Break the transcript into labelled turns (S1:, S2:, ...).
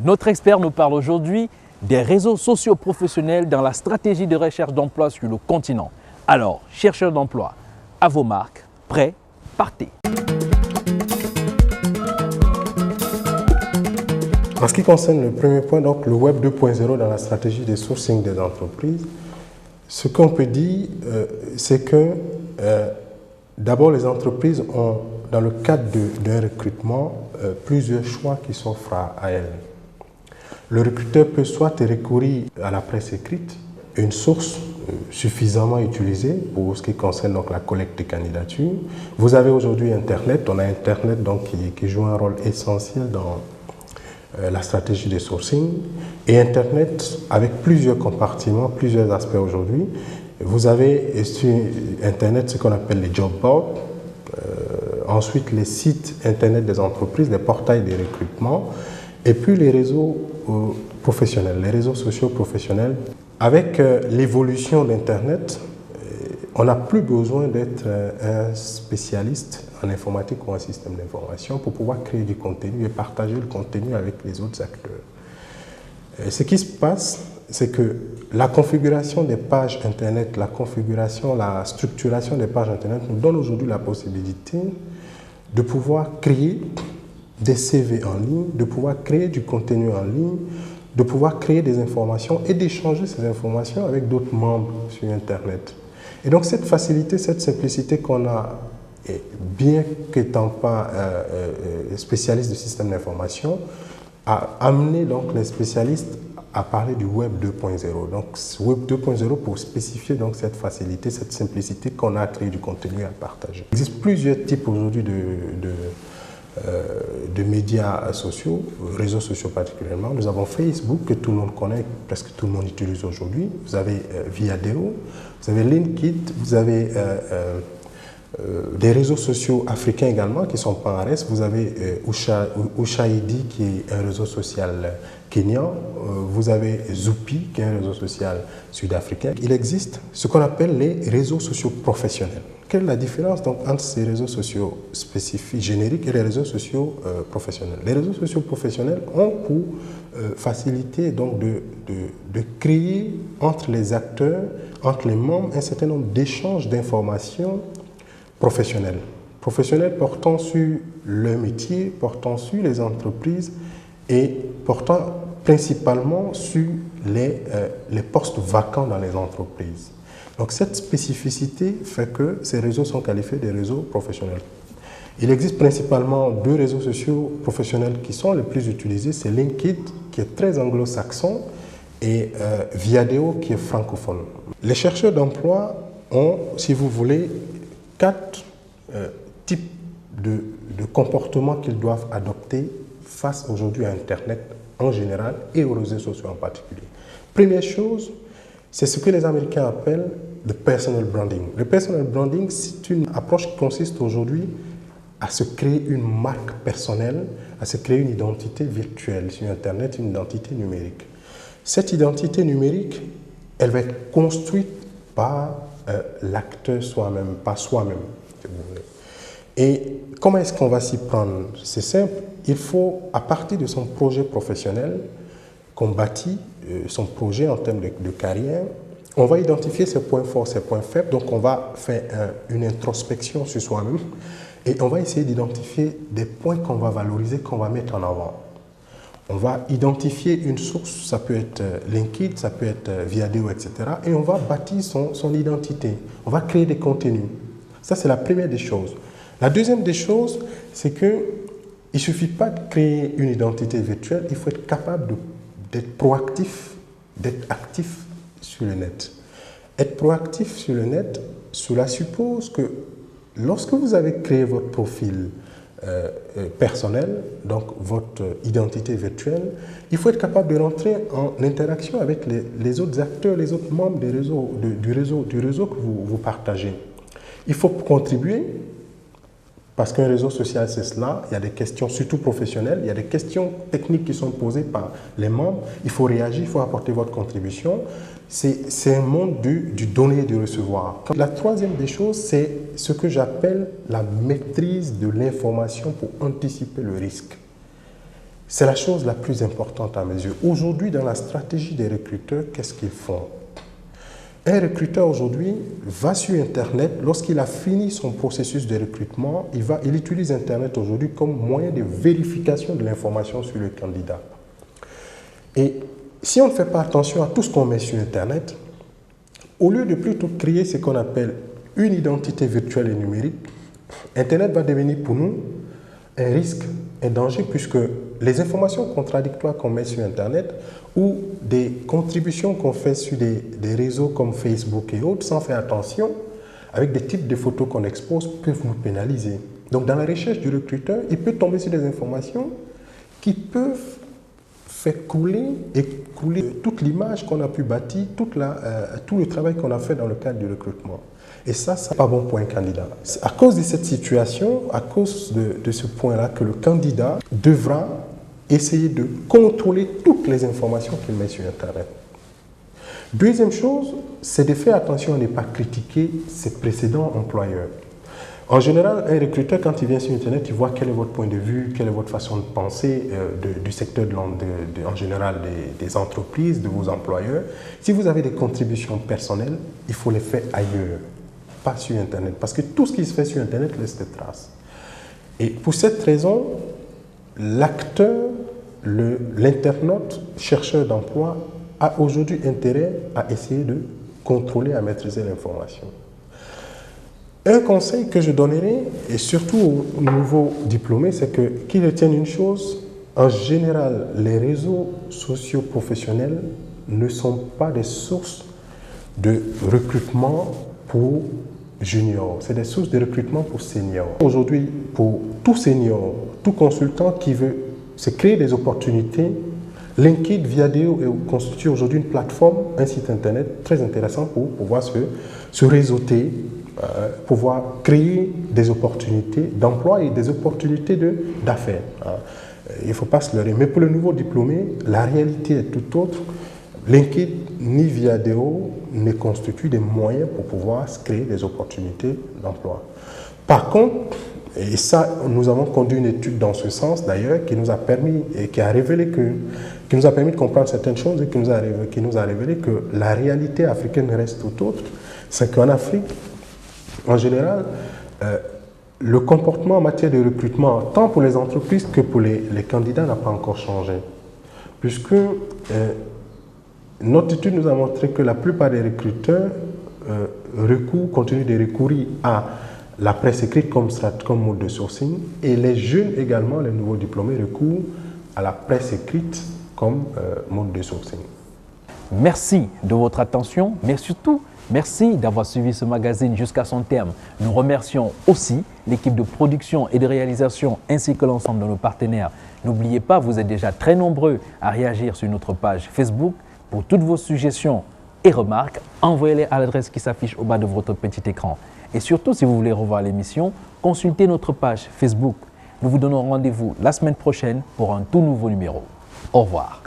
S1: Notre expert nous parle aujourd'hui des réseaux sociaux professionnels dans la stratégie de recherche d'emploi sur le continent. Alors, chercheurs d'emploi, à vos marques, prêts, partez.
S2: En ce qui concerne le premier point, donc le Web 2.0 dans la stratégie de sourcing des entreprises, ce qu'on peut dire, c'est que d'abord les entreprises ont, dans le cadre d'un recrutement, plusieurs choix qui s'offrent à elles. Le recruteur peut soit recourir à la presse écrite, une source suffisamment utilisée pour ce qui concerne donc la collecte des candidatures. Vous avez aujourd'hui Internet, on a Internet donc, qui joue un rôle essentiel dans la stratégie de sourcing. Et Internet, avec plusieurs compartiments, plusieurs aspects aujourd'hui. Vous avez sur Internet ce qu'on appelle les job boards, ensuite les sites Internet des entreprises, les portails de recrutement, et puis les réseaux professionnels, les réseaux sociaux professionnels. Avec l'évolution d'Internet, on n'a plus besoin d'être un spécialiste en informatique ou en système d'information pour pouvoir créer du contenu et partager le contenu avec les autres acteurs. Ce qui se passe, c'est que la configuration des pages Internet, la structuration des pages Internet nous donne aujourd'hui la possibilité de pouvoir créer des CV en ligne, de pouvoir créer du contenu en ligne, de pouvoir créer des informations et d'échanger ces informations avec d'autres membres sur Internet. Et donc cette facilité, cette simplicité qu'on a, bien qu'étant pas spécialiste du système d'information, a amené donc les spécialistes à parler du Web 2.0. Donc Web 2.0 pour spécifier donc cette facilité, cette simplicité qu'on a à créer du contenu à partager. Il existe plusieurs types aujourd'hui de médias sociaux, réseaux sociaux particulièrement. Nous avons Facebook, que tout le monde connaît, presque tout le monde utilise aujourd'hui. Vous avez Viadeo, vous avez LinkedIn, vous avez des réseaux sociaux africains également qui sont pas en reste. Vous avez Ushaidi qui est un réseau social kényan. Vous avez Zupi qui est un réseau social sud-africain. Il existe ce qu'on appelle les réseaux sociaux professionnels. Quelle est la différence donc entre ces réseaux sociaux spécifiques, génériques et les réseaux sociaux professionnels? Les réseaux sociaux professionnels ont pour faciliter donc de créer entre les acteurs, entre les membres, un certain nombre d'échanges d'informations professionnels portant sur le métier, portant sur les entreprises et portant principalement sur les postes vacants dans les entreprises. Donc cette spécificité fait que ces réseaux sont qualifiés de réseaux professionnels. Il existe principalement deux réseaux sociaux professionnels qui sont les plus utilisés, c'est LinkedIn qui est très anglo-saxon et Viadeo qui est francophone. Les chercheurs d'emploi ont, si vous voulez, 4 types de comportements qu'ils doivent adopter face aujourd'hui à Internet en général et aux réseaux sociaux en particulier. Première chose, c'est ce que les Américains appellent le personal branding. Le personal branding, c'est une approche qui consiste aujourd'hui à se créer une marque personnelle, à se créer une identité virtuelle sur Internet, une identité numérique. Cette identité numérique, elle va être construite par l'acteur soi-même, pas soi-même, si vous voulez. Et comment est-ce qu'on va s'y prendre? C'est simple, il faut, à partir de son projet professionnel, qu'on bâtit son projet en termes de carrière, on va identifier ses points forts, ses points faibles, donc on va faire une introspection sur soi-même et on va essayer d'identifier des points qu'on va valoriser, qu'on va mettre en avant. On va identifier une source, ça peut être LinkedIn, ça peut être Viadeo, etc. Et on va bâtir son identité. On va créer des contenus. Ça, c'est la première des choses. La deuxième des choses, c'est qu'il ne suffit pas de créer une identité virtuelle, il faut être capable d'être proactif, d'être actif sur le net. Être proactif sur le net, cela suppose que lorsque vous avez créé votre profil personnel, donc votre identité virtuelle, il faut être capable de rentrer en interaction avec les autres acteurs, les autres membres du réseau que vous partagez. Il faut contribuer, parce qu'un réseau social, c'est cela. Il y a des questions, surtout professionnelles, il y a des questions techniques qui sont posées par les membres. Il faut réagir, il faut apporter votre contribution. C'est un monde du donner et du recevoir. La troisième des choses, c'est ce que j'appelle la maîtrise de l'information pour anticiper le risque. C'est la chose la plus importante à mes yeux. Aujourd'hui, dans la stratégie des recruteurs, qu'est-ce qu'ils font? Un recruteur aujourd'hui va sur Internet, lorsqu'il a fini son processus de recrutement, il utilise Internet aujourd'hui comme moyen de vérification de l'information sur le candidat. Et si on ne fait pas attention à tout ce qu'on met sur Internet, au lieu de plutôt créer ce qu'on appelle une identité virtuelle et numérique, Internet va devenir pour nous un risque, un danger, puisque les informations contradictoires qu'on met sur Internet ou des contributions qu'on fait sur des réseaux comme Facebook et autres, sans faire attention, avec des types de photos qu'on expose, peuvent nous pénaliser. Donc dans la recherche du recruteur, il peut tomber sur des informations qui peuvent faire couler toute l'image qu'on a pu bâtir, tout le travail qu'on a fait dans le cadre du recrutement. Et ça, c'est pas bon pour un candidat. C'est à cause de cette situation, à cause de ce point-là, que le candidat devra essayer de contrôler toutes les informations qu'il met sur Internet. Deuxième chose, c'est de faire attention à ne pas critiquer ses précédents employeurs. En général, un recruteur, quand il vient sur Internet, il voit quel est votre point de vue, quelle est votre façon de penser du secteur en général des entreprises, de vos employeurs. Si vous avez des contributions personnelles, il faut les faire ailleurs, pas sur Internet. Parce que tout ce qui se fait sur Internet laisse des traces. Et pour cette raison, l'acteur, l'internaute, chercheur d'emploi, a aujourd'hui intérêt à essayer de contrôler, à maîtriser l'information. Un conseil que je donnerai, et surtout aux nouveaux diplômés, c'est qu'ils retiennent une chose. En général, les réseaux socio-professionnels ne sont pas des sources de recrutement pour juniors. C'est des sources de recrutement pour seniors. Aujourd'hui, pour tout senior, tout consultant qui veut se créer des opportunités, LinkedIn Viadeo constitue aujourd'hui une plateforme, un site internet très intéressant pour pouvoir se réseauter, pouvoir créer des opportunités d'emploi et des opportunités d'affaires. Il ne faut pas se leurrer. Mais pour le nouveau diplômé, la réalité est tout autre. LinkedIn ni Viadeo ne constituent des moyens pour pouvoir se créer des opportunités d'emploi. Par contre, et ça, nous avons conduit une étude dans ce sens d'ailleurs qui nous a permis et qui nous a permis de comprendre certaines choses et qui nous a révélé que la réalité africaine reste tout autre. C'est qu'en Afrique, en général, le comportement en matière de recrutement, tant pour les entreprises que pour les candidats, n'a pas encore changé. Puisque notre étude nous a montré que la plupart des recruteurs continuent de recourir à la presse écrite comme mode de sourcing, et les jeunes également, les nouveaux diplômés, recourent à la presse écrite comme mode de sourcing.
S1: Merci de votre attention, mais surtout, merci d'avoir suivi ce magazine jusqu'à son terme. Nous remercions aussi l'équipe de production et de réalisation ainsi que l'ensemble de nos partenaires. N'oubliez pas, vous êtes déjà très nombreux à réagir sur notre page Facebook. Pour toutes vos suggestions et remarques, envoyez-les à l'adresse qui s'affiche au bas de votre petit écran. Et surtout, si vous voulez revoir l'émission, consultez notre page Facebook. Nous vous donnons rendez-vous la semaine prochaine pour un tout nouveau numéro. Au revoir.